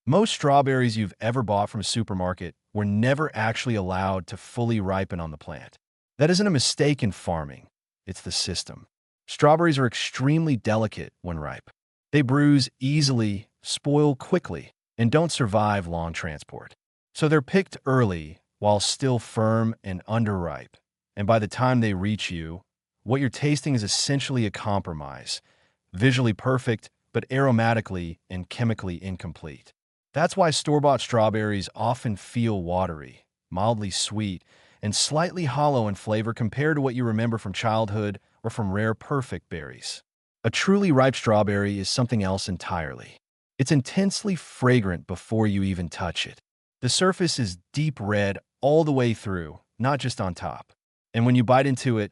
Most strawberries you've ever bought from a supermarket were never actually allowed to fully ripen on the plant. That isn't a mistake in farming, it's the system. Strawberries are extremely delicate when ripe. They bruise easily, spoil quickly, and don't survive long transport. So they're picked early while still firm and underripe. And by the time they reach you, what you're tasting is essentially a compromise, visually perfect, but aromatically and chemically incomplete. That's why store-bought strawberries often feel watery, mildly sweet, and slightly hollow in flavor compared to what you remember from childhood or from rare perfect berries. A truly ripe strawberry is something else entirely. It's intensely fragrant before you even touch it. The surface is deep red all the way through, not just on top. And when you bite into it,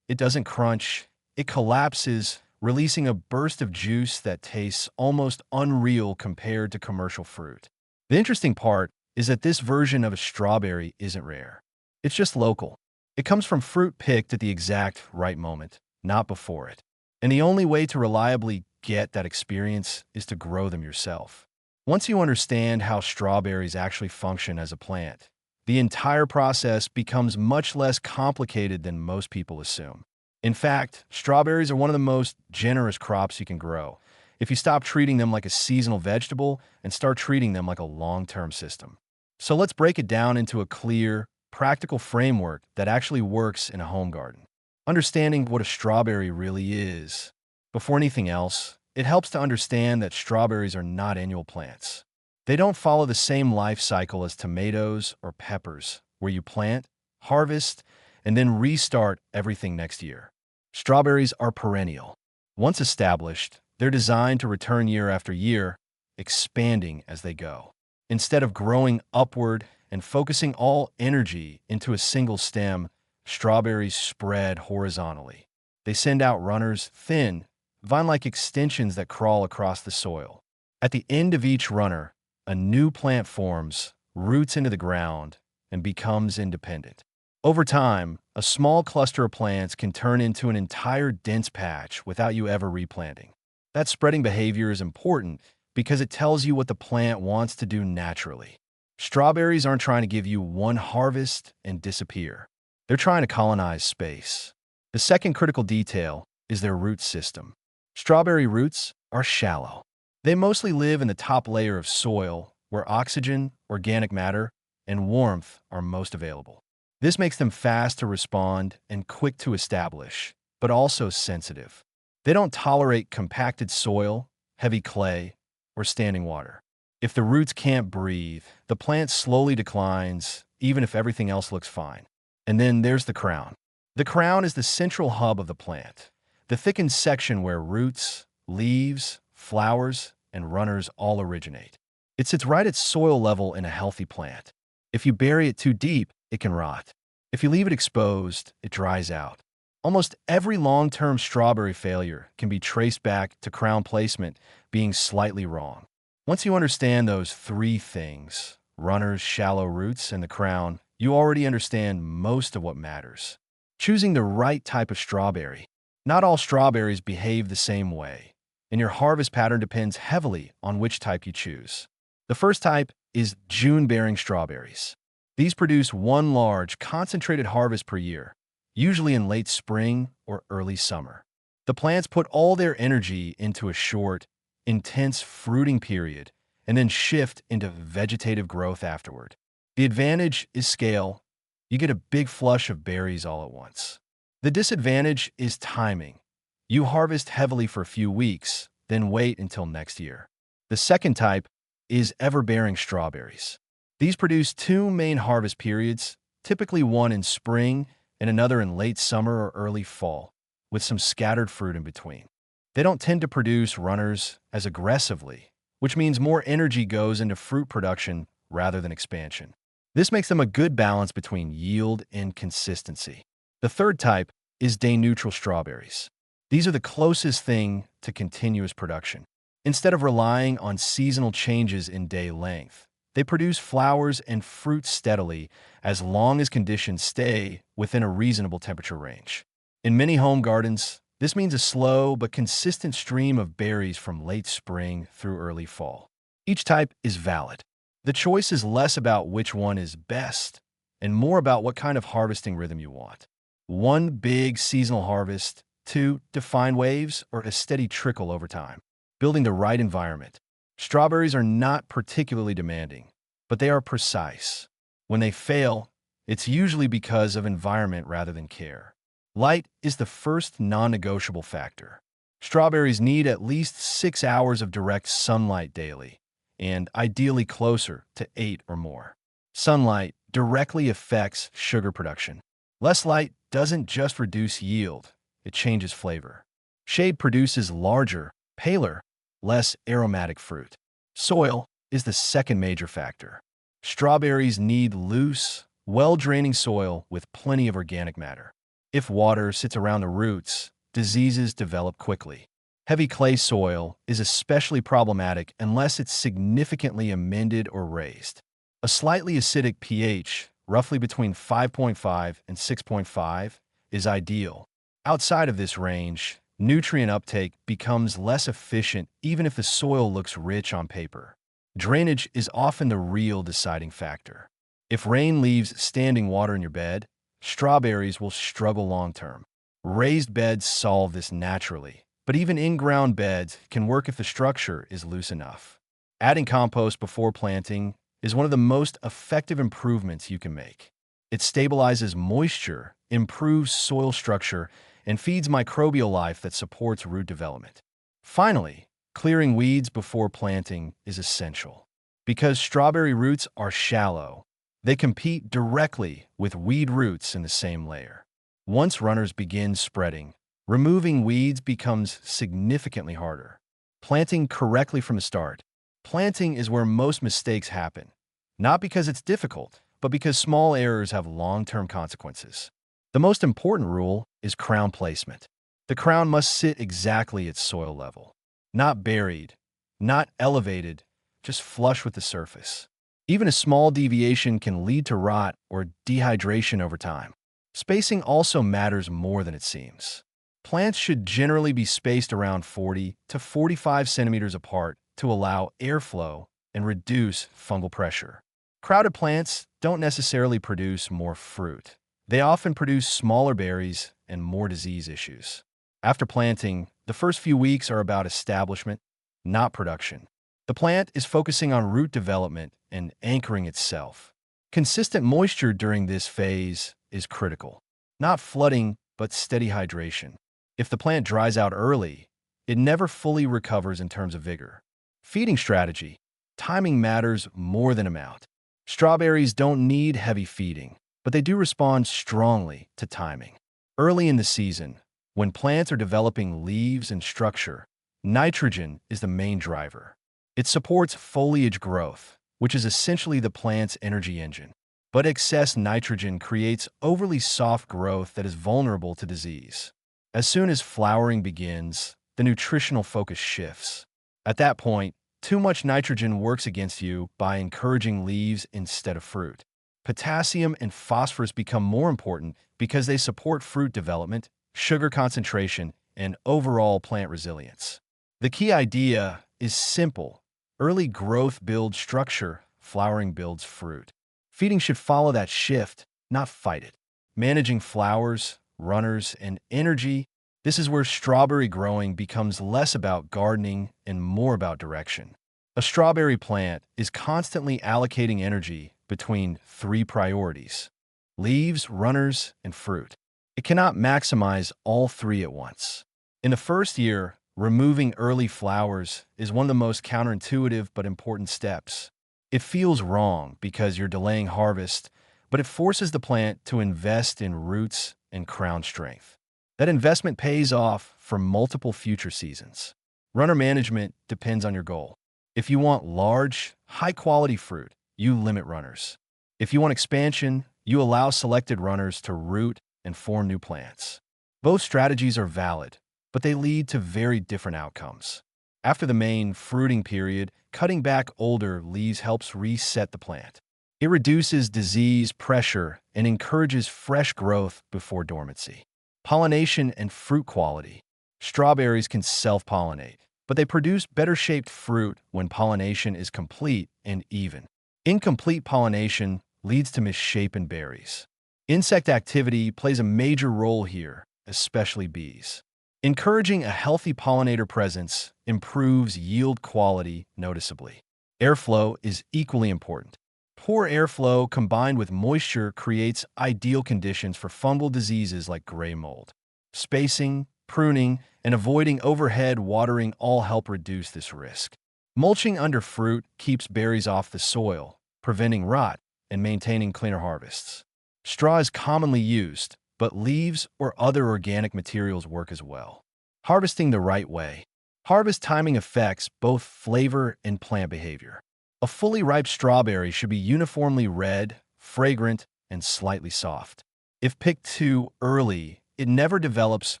it doesn't crunch, it collapses, releasing a burst of juice that tastes almost unreal compared to commercial fruit. The interesting part is that this version of a strawberry isn't rare. It's just local. It comes from fruit picked at the exact right moment, not before it. And the only way to reliably get that experience is to grow them yourself. Once you understand how strawberries actually function as a plant, the entire process becomes much less complicated than most people assume. In fact, strawberries are one of the most generous crops you can grow if you stop treating them like a seasonal vegetable and start treating them like a long-term system. So let's break it down into a clear, practical framework that actually works in a home garden. Understanding what a strawberry really is. Before anything else, it helps to understand that strawberries are not annual plants. They don't follow the same life cycle as tomatoes or peppers, where you plant, harvest, and then restart everything next year. Strawberries are perennial. Once established, they're designed to return year after year, expanding as they go. Instead of growing upward and focusing all energy into a single stem, strawberries spread horizontally. They send out runners, thin, vine-like extensions that crawl across the soil. At the end of each runner, a new plant forms, roots into the ground, and becomes independent. Over time, a small cluster of plants can turn into an entire dense patch without you ever replanting. That spreading behavior is important because it tells you what the plant wants to do naturally. Strawberries aren't trying to give you one harvest and disappear. They're trying to colonize space. The second critical detail is their root system. Strawberry roots are shallow. They mostly live in the top layer of soil, where oxygen, organic matter, and warmth are most available. This makes them fast to respond and quick to establish, but also sensitive. They don't tolerate compacted soil, heavy clay, or standing water. If the roots can't breathe, the plant slowly declines, even if everything else looks fine. And then there's the crown. The crown is the central hub of the plant, the thickened section where roots, leaves, flowers, and runners all originate. It sits right at soil level in a healthy plant. If you bury it too deep, it can rot. If you leave it exposed, it dries out. Almost every long-term strawberry failure can be traced back to crown placement being slightly wrong. Once you understand those three things, runners, shallow roots, and the crown, you already understand most of what matters. Choosing the right type of strawberry. Not all strawberries behave the same way, and your harvest pattern depends heavily on which type you choose. The first type is June-bearing strawberries. These produce one large, concentrated harvest per year, usually in late spring or early summer. The plants put all their energy into a short, intense fruiting period and then shift into vegetative growth afterward. The advantage is scale. You get a big flush of berries all at once. The disadvantage is timing. You harvest heavily for a few weeks, then wait until next year. The second type is ever-bearing strawberries. These produce two main harvest periods, typically one in spring and another in late summer or early fall, with some scattered fruit in between. They don't tend to produce runners as aggressively, which means more energy goes into fruit production rather than expansion. This makes them a good balance between yield and consistency. The third type is day-neutral strawberries. These are the closest thing to continuous production. Instead of relying on seasonal changes in day length, they produce flowers and fruit steadily as long as conditions stay within a reasonable temperature range. In many home gardens, this means a slow but consistent stream of berries from late spring through early fall. Each type is valid. The choice is less about which one is best and more about what kind of harvesting rhythm you want. One big seasonal harvest, two defined waves, or a steady trickle over time. Building the right environment. Strawberries are not particularly demanding, but they are precise. When they fail, it's usually because of environment rather than care. Light is the first non-negotiable factor. Strawberries need at least 6 hours of direct sunlight daily, and ideally closer to 8 or more. Sunlight directly affects sugar production. Less light doesn't just reduce yield, it changes flavor. Shade produces larger, paler, less aromatic fruit. Soil is the second major factor. Strawberries need loose, well-draining soil with plenty of organic matter. If water sits around the roots, diseases develop quickly. Heavy clay soil is especially problematic unless it's significantly amended or raised. A slightly acidic pH, roughly between 5.5 and 6.5, is ideal. Outside of this range, nutrient uptake becomes less efficient even if the soil looks rich on paper. Drainage is often the real deciding factor. If rain leaves standing water in your bed, strawberries will struggle long-term. Raised beds solve this naturally, but even in-ground beds can work if the structure is loose enough. Adding compost before planting is one of the most effective improvements you can make. It stabilizes moisture, improves soil structure, and feeds microbial life that supports root development. Finally, clearing weeds before planting is essential. Because strawberry roots are shallow, they compete directly with weed roots in the same layer. Once runners begin spreading, removing weeds becomes significantly harder. Planting correctly from the start. Planting is where most mistakes happen, not because it's difficult, but because small errors have long-term consequences. The most important rule is crown placement. The crown must sit exactly at soil level, not buried, not elevated, just flush with the surface. Even a small deviation can lead to rot or dehydration over time. Spacing also matters more than it seems. Plants should generally be spaced around 40 to 45 centimeters apart to allow airflow and reduce fungal pressure. Crowded plants don't necessarily produce more fruit. They often produce smaller berries and more disease issues. After planting, the first few weeks are about establishment, not production. The plant is focusing on root development and anchoring itself. Consistent moisture during this phase is critical. Not flooding, but steady hydration. If the plant dries out early, it never fully recovers in terms of vigor. Feeding strategy. Timing matters more than amount. Strawberries don't need heavy feeding, but they do respond strongly to timing. Early in the season, when plants are developing leaves and structure, nitrogen is the main driver. It supports foliage growth, which is essentially the plant's energy engine. But excess nitrogen creates overly soft growth that is vulnerable to disease. As soon as flowering begins, the nutritional focus shifts. At that point, too much nitrogen works against you by encouraging leaves instead of fruit. Potassium and phosphorus become more important because they support fruit development, sugar concentration, and overall plant resilience. The key idea is simple. Early growth builds structure, flowering builds fruit. Feeding should follow that shift, not fight it. Managing flowers, runners, and energy, this is where strawberry growing becomes less about gardening and more about direction. A strawberry plant is constantly allocating energy between three priorities: leaves, runners, and fruit. It cannot maximize all three at once. In the first year, removing early flowers is one of the most counterintuitive but important steps. It feels wrong because you're delaying harvest, but it forces the plant to invest in roots and crown strength. That investment pays off for multiple future seasons. Runner management depends on your goal. If you want large, high-quality fruit, you limit runners. If you want expansion, you allow selected runners to root and form new plants. Both strategies are valid, but they lead to very different outcomes. After the main fruiting period, cutting back older leaves helps reset the plant. It reduces disease pressure and encourages fresh growth before dormancy. Pollination and fruit quality. Strawberries can self-pollinate, but they produce better-shaped fruit when pollination is complete and even. Incomplete pollination leads to misshapen berries. Insect activity plays a major role here, especially bees. Encouraging a healthy pollinator presence improves yield quality noticeably. Airflow is equally important. Poor airflow combined with moisture creates ideal conditions for fungal diseases like gray mold. Spacing, pruning, and avoiding overhead watering all help reduce this risk. Mulching under fruit keeps berries off the soil, preventing rot and maintaining cleaner harvests. Straw is commonly used, but leaves or other organic materials work as well. Harvesting the right way. Harvest timing affects both flavor and plant behavior. A fully ripe strawberry should be uniformly red, fragrant, and slightly soft. If picked too early, it never develops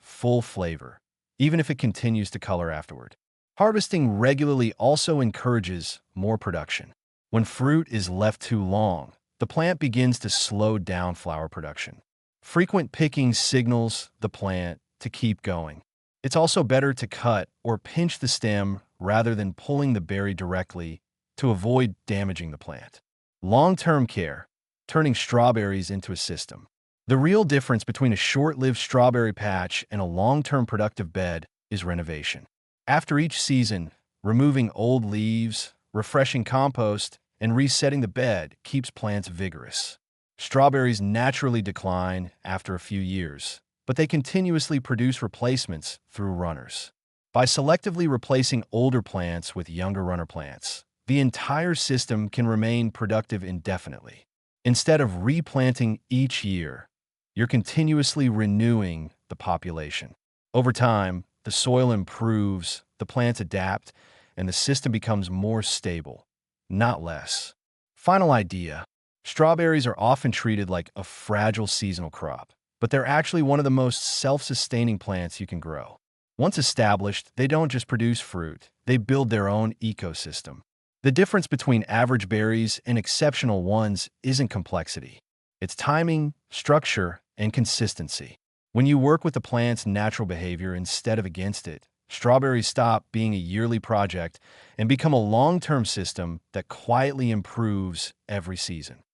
full flavor, even if it continues to color afterward. Harvesting regularly also encourages more production. When fruit is left too long, the plant begins to slow down flower production. Frequent picking signals the plant to keep going. It's also better to cut or pinch the stem rather than pulling the berry directly to avoid damaging the plant. Long-term care, turning strawberries into a system. The real difference between a short-lived strawberry patch and a long-term productive bed is renovation. After each season, removing old leaves, refreshing compost, and resetting the bed keeps plants vigorous. Strawberries naturally decline after a few years, but they continuously produce replacements through runners. By selectively replacing older plants with younger runner plants, the entire system can remain productive indefinitely. Instead of replanting each year, you're continuously renewing the population. Over time, the soil improves, the plants adapt, and the system becomes more stable, not less. Final idea. Strawberries are often treated like a fragile seasonal crop, but they're actually one of the most self-sustaining plants you can grow. Once established, they don't just produce fruit, they build their own ecosystem. The difference between average berries and exceptional ones isn't complexity. It's timing, structure, and consistency. When you work with the plant's natural behavior instead of against it, strawberries stop being a yearly project and become a long-term system that quietly improves every season.